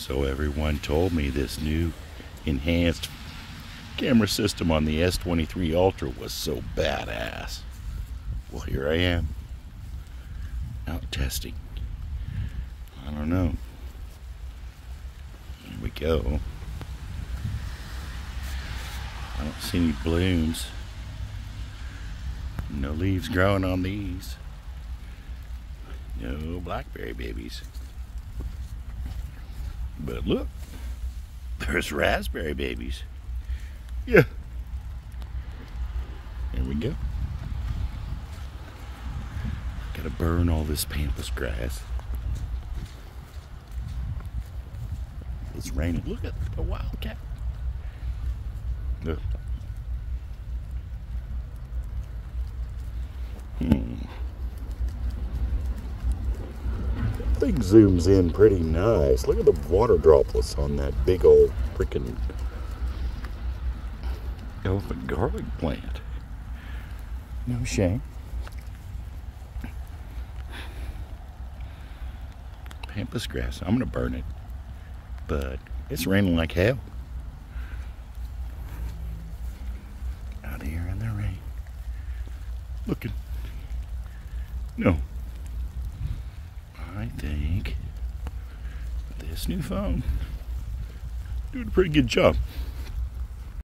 So everyone told me this new enhanced camera system on the S23 Ultra was so badass. Well, here I am, out testing. I don't know. Here we go. I don't see any blooms. No leaves growing on these. No blackberry babies. But look, there's raspberry babies. Yeah. There we go. Gotta burn all this pampas grass. It's raining. Look at the wildcat. Look. That thing zooms in pretty nice. Look at the water droplets on that big old freaking elephant garlic plant. No shame. Pampas grass. I'm gonna burn it, but it's raining like hell out here in the rain. Looking. No. I think this new phone doing a pretty good job.